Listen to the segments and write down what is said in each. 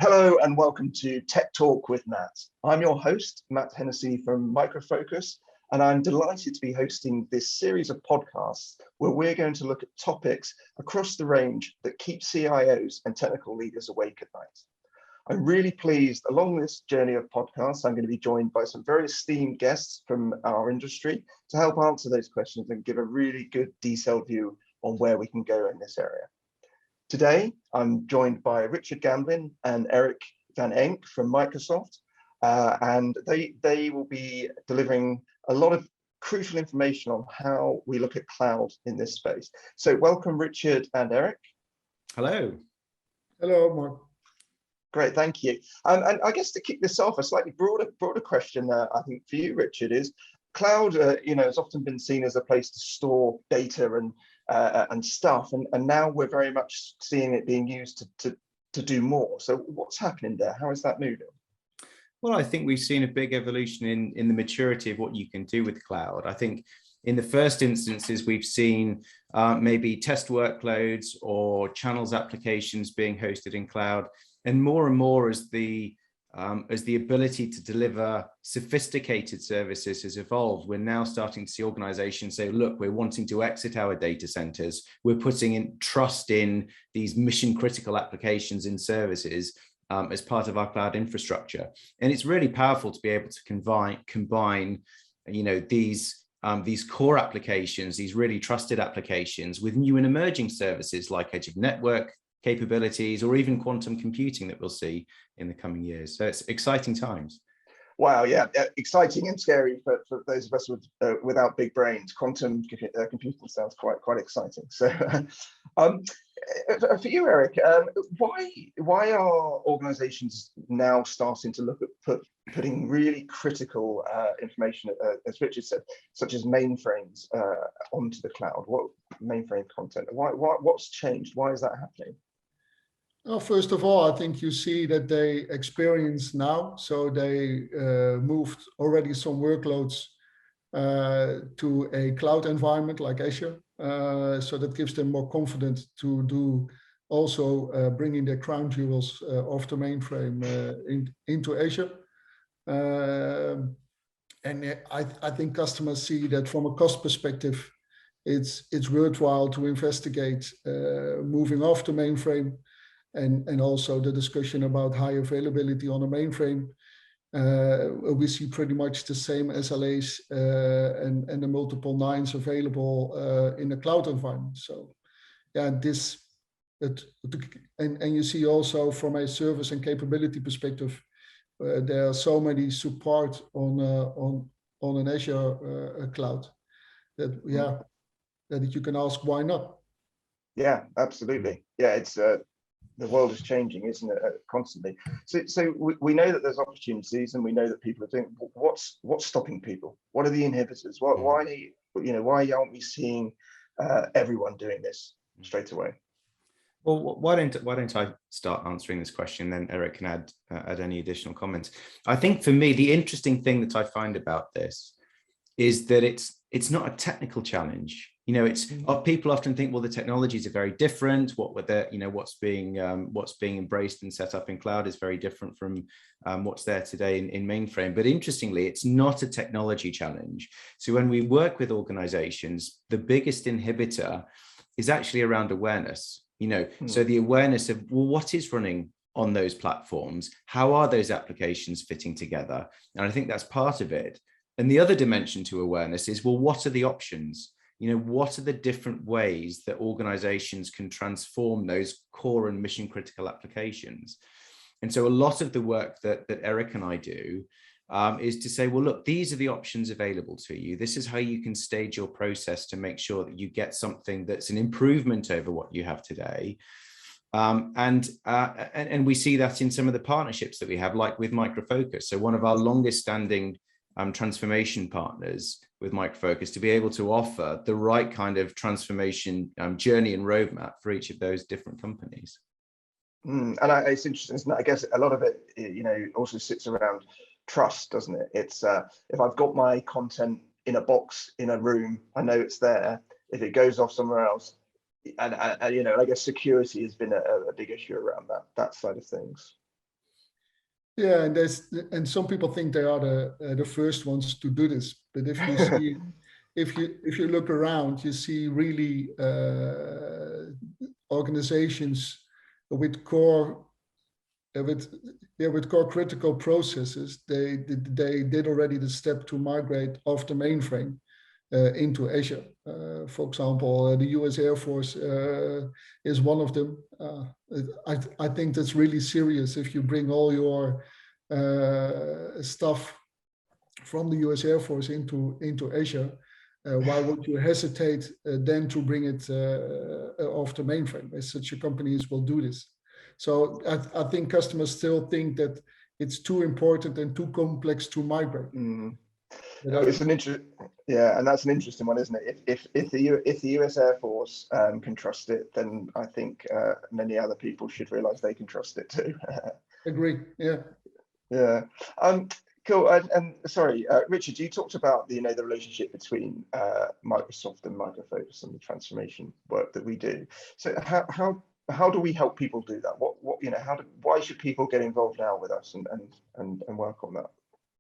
Hello and welcome to Tech Talk with Matt. I'm your host, Matt Hennessey from Focus, and I'm delighted to be hosting this series of podcasts where we're going to look at topics across the range that keep CIOs and technical leaders awake at night. I'm really pleased along this journey of podcasts, I'm going to be joined by some very esteemed guests from our industry to help answer those questions and give a really good detailed view on where we can go in this area. Today, I'm joined by Richard Gamblin and Erik from Microsoft, and they will be delivering a lot of crucial information on how we look at cloud in this space. So welcome, Richard and Erik. Hello. Hello, Mark. Great, thank you. And I guess to kick this off, a slightly broader question, I think for you, Richard, is cloud. Has often been seen as a place to store data and stuff, and now we're very much seeing it being used to do more. So what's happening there? How is that moving? Well, I think we've seen a big evolution in the maturity of what you can do with cloud. I think in the first instances, we've seen maybe test workloads or channels applications being hosted in cloud, and more as the ability to deliver sophisticated services has evolved, we're now starting to see organizations say, look, we're wanting to exit our data centers. We're putting in trust in these mission critical applications and services as part of our cloud infrastructure. And it's really powerful to be able to combine these core applications, these really trusted applications with new and emerging services like edge of network capabilities or even quantum computing that we'll see in the coming years. So it's exciting times. Wow, yeah, exciting and scary for those of us without big brains. Quantum computing sounds quite exciting. So, for you, Erik, why are organisations now starting to look at putting really critical information, as Richard said, such as mainframes, onto the cloud? What mainframe content? What's changed? Why is that happening? Well, first of all, I think you see that they experience now, so they moved already some workloads to a cloud environment like Azure. So that gives them more confidence to do also bringing their crown jewels off the mainframe into Azure. And I think customers see that from a cost perspective, it's worthwhile to investigate moving off the mainframe. And also the discussion about high availability on a mainframe. We see pretty much the same SLAs and the multiple nines available in the cloud environment. So yeah, and you see also from a service and capability perspective, there are so many support on an Azure cloud that that you can ask why not. Yeah, absolutely. Yeah, it's the world is changing, isn't it, constantly? So we know that there's opportunities, and we know that people are doing. What's stopping people? What are the inhibitors? Why aren't we seeing everyone doing this straight away? Well, why don't I start answering this question, then Erik can add any additional comments. I think for me, the interesting thing that I find about this is that it's not a technical challenge. People often think, well, the technologies are very different. What's being embraced and set up in cloud is very different from what's there today in mainframe. But interestingly, it's not a technology challenge. So when we work with organizations, the biggest inhibitor is actually around awareness. So the awareness of, well, what is running on those platforms? How are those applications fitting together? And I think that's part of it. And the other dimension to awareness is, well, what are the options? What are the different ways that organizations can transform those core and mission critical applications? And so a lot of the work that Erik and I do is to say, well, look, these are the options available to you. This is how you can stage your process to make sure that you get something that's an improvement over what you have today. And we see that in some of the partnerships that we have, like with Micro Focus. So one of our longest standing transformation partners with Micro Focus, to be able to offer the right kind of transformation journey and roadmap for each of those different companies. And it's interesting, isn't it? I guess a lot of it, also sits around trust, doesn't it? It's if I've got my content in a box in a room, I know it's there. If it goes off somewhere else, and I guess security has been a big issue around that side of things. Yeah, and some people think they are the first ones to do this. But if you see, if you look around, you see really organizations with core with core critical processes. They did already the step to migrate off the mainframe into Azure. For example, the US Air Force is one of them. I think that's really serious if you bring all your stuff from the US Air Force into Azure. Why would you hesitate then to bring it off the mainframe? As such, companies will do this. So I think customers still think that it's too important and too complex to migrate. Mm. It's an and that's an interesting one, isn't it? If the US Air Force can trust it, then I think many other people should realize they can trust it too. Agree. Yeah. Yeah. Cool. And sorry, Richard, you talked about the relationship between Microsoft and Micro Focus and the transformation work that we do. So how do we help people do that? Why should people get involved now with us and work on that?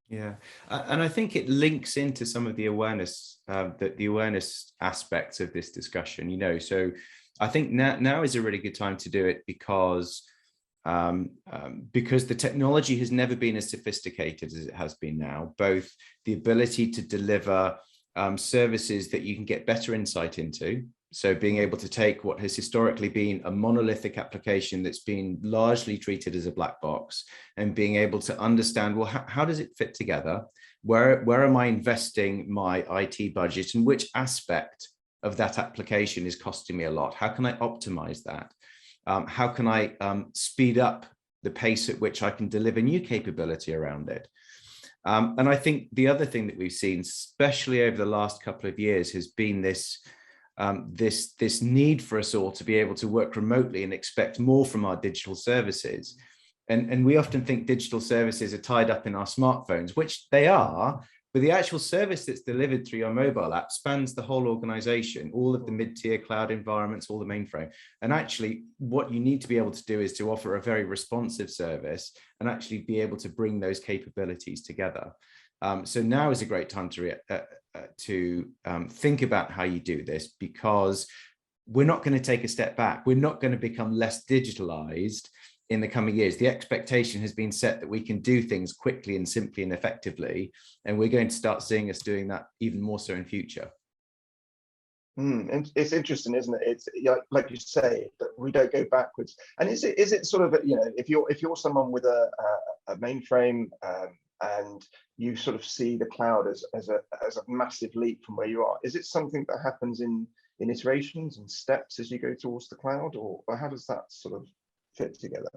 Yeah, and I think it links into some of the awareness, the awareness aspects of this discussion. So I think now is a really good time to do it because the technology has never been as sophisticated as it has been now. Both the ability to deliver services that you can get better insight into. So being able to take what has historically been a monolithic application that's been largely treated as a black box and being able to understand, well, how does it fit together? Where am I investing my IT budget, and which aspect of that application is costing me a lot? How can I optimize that? How can I speed up the pace at which I can deliver new capability around it? And I think the other thing that we've seen, especially over the last couple of years, has been this need for us all to be able to work remotely and expect more from our digital services. And we often think digital services are tied up in our smartphones, which they are, but the actual service that's delivered through your mobile app spans the whole organization, all of the mid-tier cloud environments, all the mainframe. And actually, what you need to be able to do is to offer a very responsive service and actually be able to bring those capabilities together. So now is a great time to think about how you do this, because we're not going to take a step back. We're not going to become less digitalized in the coming years. The expectation has been set that we can do things quickly and simply and effectively, and we're going to start seeing us doing that even more so in future. And it's interesting, isn't it? It's like you say, that we don't go backwards. And is it sort of, if you're someone with a mainframe and you sort of see the cloud as a massive leap from where you are, is it something that happens in iterations and steps as you go towards the cloud, or how does that sort of fit together?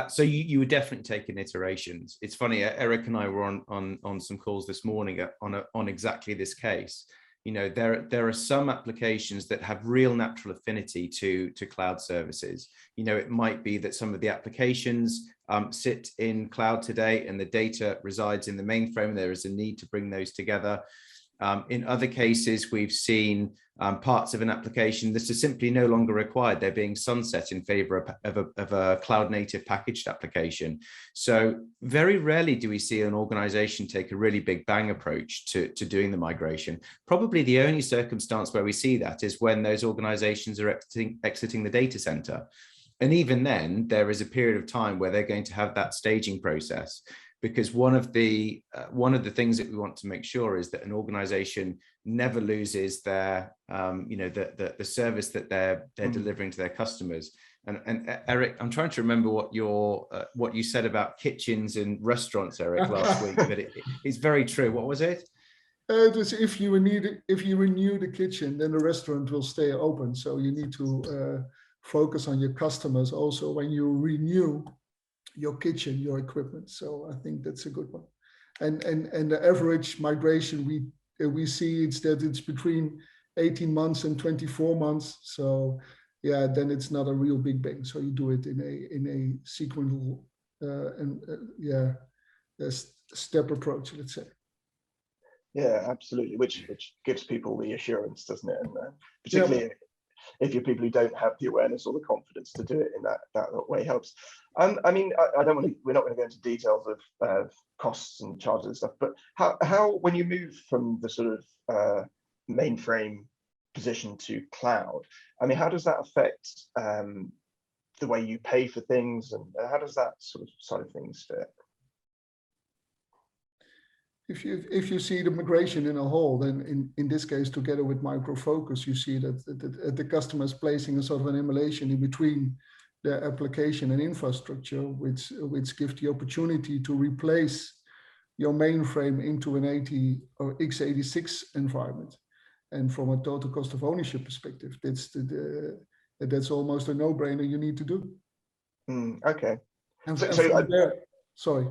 So you would definitely take in iterations. It's funny, Erik and I were on some calls this morning on exactly this case. There are some applications that have real natural affinity to cloud services. It might be that some of the applications sit in cloud today and the data resides in the mainframe. There is a need to bring those together. In other cases, we've seen parts of an application that are simply no longer required. They're being sunset in favor of a cloud native packaged application. So very rarely do we see an organization take a really big bang approach to doing the migration. Probably the only circumstance where we see that is when those organizations are exiting the data center. And even then, there is a period of time where they're going to have that staging process. Because one of the things that we want to make sure is that an organization never loses their the service that they're delivering to their customers. And Erik, I'm trying to remember what you said about kitchens in restaurants, Erik, last week, but it's very true. What was it? It was if you renew the kitchen, then the restaurant will stay open. So you need to focus on your customers also when you renew your kitchen, your equipment. So I think that's a good one. And the average migration we see it's between 18 months and 24 months. So yeah, then it's not a real big bang. So you do it in a sequential step approach, let's say. Yeah, absolutely. Which gives people the assurance, doesn't it? And particularly if you're people who don't have the awareness or the confidence to do it in that way helps. I mean, I don't want to, we're not going to go into details of costs and charges and stuff, but how when you move from the sort of mainframe position to cloud, I mean, how does that affect the way you pay for things, and how does that sort of side of things fit? If you see the migration in a whole, then in this case, together with Micro Focus, you see that the customer is placing a sort of an emulation in between their application and infrastructure, which gives the opportunity to replace your mainframe into an 80 or x86 environment. And from a total cost of ownership perspective, that's almost a no-brainer you need to do. Okay. And so there, sorry.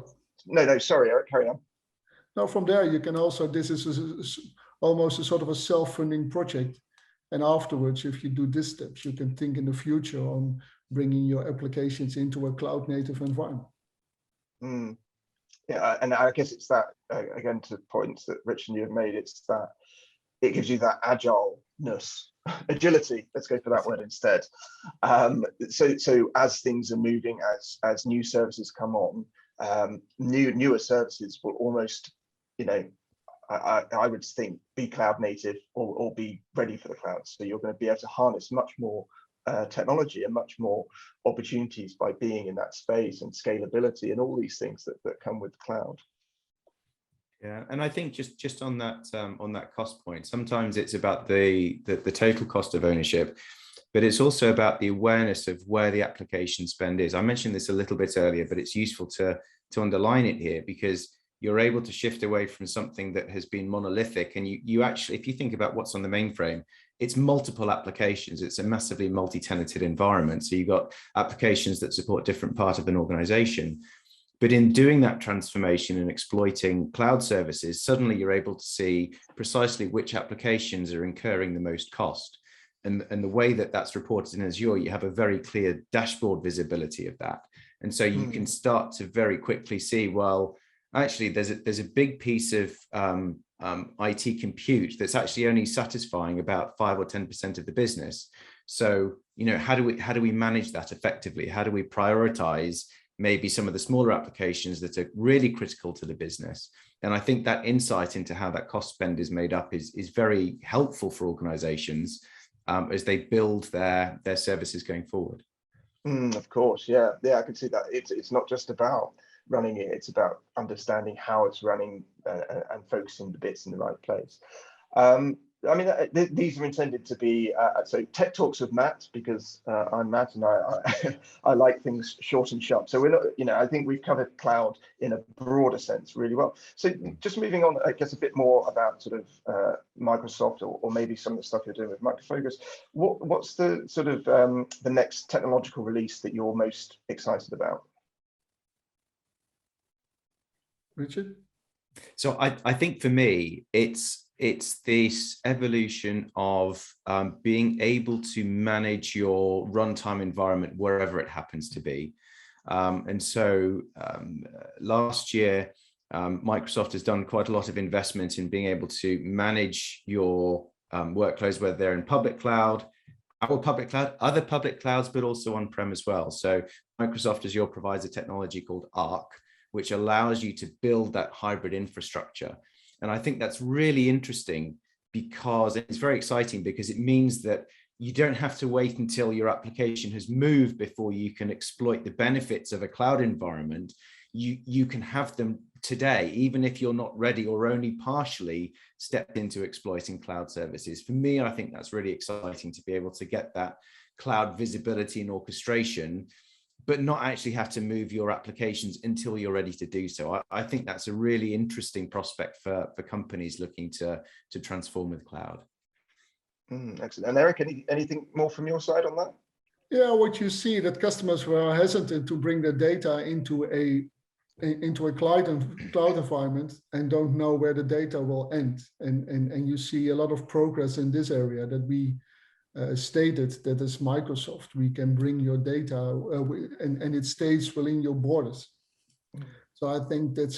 No, sorry, Erik, carry on. Now, from there, you can also, this is almost a sort of a self-funding project. And afterwards, if you do these steps, you can think in the future on bringing your applications into a cloud-native environment. Yeah, and I guess it's that, again, to the points that Rich and you have made, it's that it gives you that agileness, agility, let's go for that word instead. So as things are moving, as new services come on, newer services will almost, you know, I would think be cloud native or be ready for the cloud. So you're going to be able to harness much more technology and much more opportunities by being in that space, and scalability and all these things that come with cloud. Yeah, and I think just on that cost point, sometimes it's about the total cost of ownership, but it's also about the awareness of where the application spend is. I mentioned this a little bit earlier, but it's useful to underline it here, because you're able to shift away from something that has been monolithic. And you actually, if you think about what's on the mainframe, it's multiple applications. It's a massively multi-tenanted environment. So you've got applications that support different parts of an organization. But in doing that transformation and exploiting cloud services, suddenly you're able to see precisely which applications are incurring the most cost. And the way that that's reported in Azure, you have a very clear dashboard visibility of that. And so you can start to very quickly see, well, actually, there's a big piece of IT compute that's actually only satisfying about 5 or 10% of the business. So, you know, how do we manage that effectively? How do we prioritize maybe some of the smaller applications that are really critical to the business? And I think that insight into how that cost spend is made up is very helpful for organizations as they build their services going forward. Of course, yeah, I can see that. It's not just about running it, it's about understanding how it's running and focusing the bits in the right place. I mean, these are intended to be so tech talks with Matt, because I'm Matt and I like things short and sharp. So we're not, you know, I think we've covered cloud in a broader sense really well. So just moving on, I guess a bit more about sort of Microsoft or maybe some of the stuff you're doing with Micro Focus. What's the sort of the next technological release that you're most excited about? Richard? So I think for me, it's this evolution of being able to manage your runtime environment wherever it happens to be. And so last year, Microsoft has done quite a lot of investment in being able to manage your workloads, whether they're in public cloud, our public cloud, other public clouds, but also on-prem as well. So Microsoft Azure provides a technology called Arc, which allows you to build that hybrid infrastructure. And I think that's really interesting, because it's very exciting, because it means that you don't have to wait until your application has moved before you can exploit the benefits of a cloud environment. You can have them today, even if you're not ready or only partially stepped into exploiting cloud services. For me, I think that's really exciting to be able to get that cloud visibility and orchestration, but not actually have to move your applications until you're ready to do so. I think that's a really interesting prospect for companies looking to transform with cloud. Excellent. And Erik, anything more from your side on that? Yeah, what you see that customers were hesitant to bring their data into a cloud environment and don't know where the data will end. And you see a lot of progress in this area that we stated that as Microsoft, we can bring your data and it stays within your borders. So I think that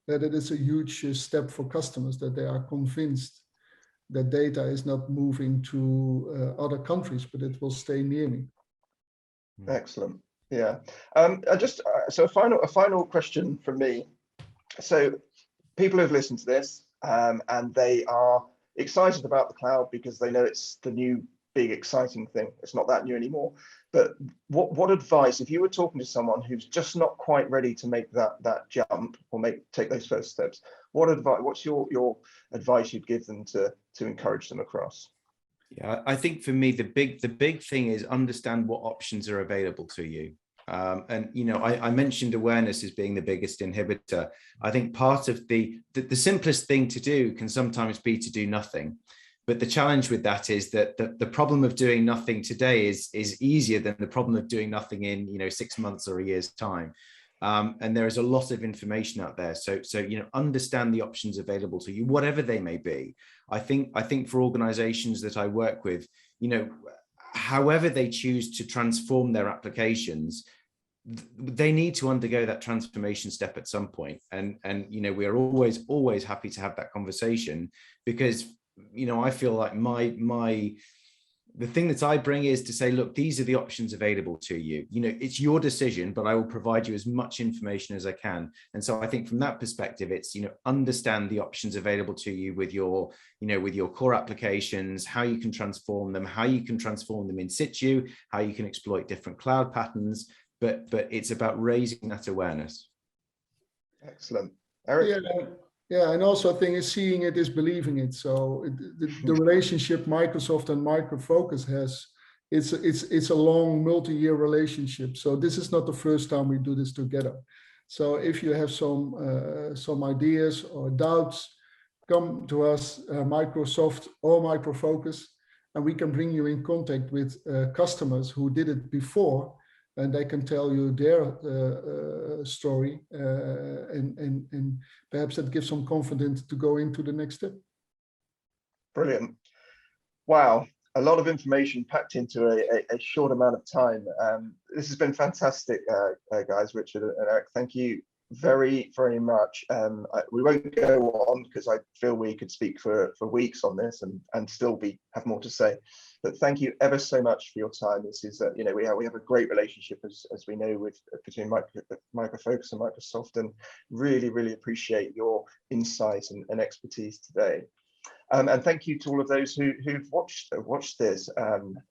it is a huge step for customers, that they are convinced the data is not moving to other countries, but it will stay near me. Excellent. Yeah. So a final question from me. So people who've listened to this and they are excited about the cloud because they know it's the new big exciting thing. It's not that new anymore. But what advice, if you were talking to someone who's just not quite ready to make that jump or take those first steps, what's your advice you'd give them to encourage them across? Yeah, I think for me, the big thing is understand what options are available to you. And, you know, I mentioned awareness as being the biggest inhibitor. I think part of the simplest thing to do can sometimes be to do nothing. But the challenge with that is that the problem of doing nothing today is easier than the problem of doing nothing in, you know, 6 months or a year's time. And there is a lot of information out there. So, you know, understand the options available to you, whatever they may be. I think for organizations that I work with, you know, however they choose to transform their applications, they need to undergo that transformation step at some point. And you know, we are always happy to have that conversation, because, you know, I feel like the thing that I bring is to say, look, these are the options available to you. You know, it's your decision, but I will provide you as much information as I can. And so I think from that perspective, it's, you know, understand the options available to you with your, you know, with your core applications, how you can transform them, how you can transform them in situ, how you can exploit different cloud patterns. But it's about raising that awareness. Excellent. Erik? Yeah, and also I think seeing it is believing it. So the relationship Microsoft and Micro Focus has, it's a long multi-year relationship. So this is not the first time we do this together. So if you have some ideas or doubts, come to us, Microsoft or Micro Focus, and we can bring you in contact with customers who did it before, and they can tell you their story, and perhaps that gives some confidence to go into the next step. Brilliant. Wow, a lot of information packed into a short amount of time. This has been fantastic, guys, Richard and Erik. Thank you very, very much. We won't go on because I feel we could speak for weeks on this and still have more to say. But thank you ever so much for your time. This is, you know, we have a great relationship as we know between Micro Focus and Microsoft, and really appreciate your insight and expertise today. And thank you to all of those who've watched this.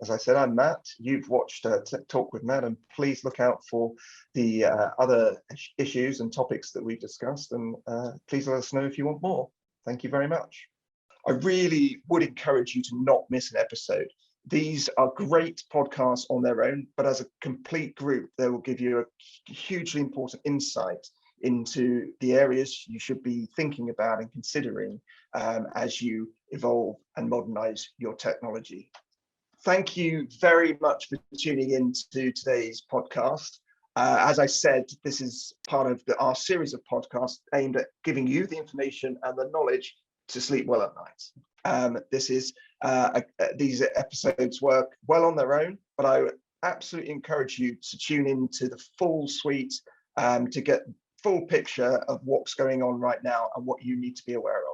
As I said, I'm Matt. You've watched Talk with Matt, and please look out for the other issues and topics that we've discussed, and please let us know if you want more. Thank you very much. I really would encourage you to not miss an episode. These are great podcasts on their own, but as a complete group, they will give you a hugely important insight into the areas you should be thinking about and considering as you evolve and modernize your technology. Thank you very much for tuning in to today's podcast. As I said, this is part of our series of podcasts aimed at giving you the information and the knowledge to sleep well at night. These episodes work well on their own, but I would absolutely encourage you to tune into the full suite to get full picture of what's going on right now and what you need to be aware of.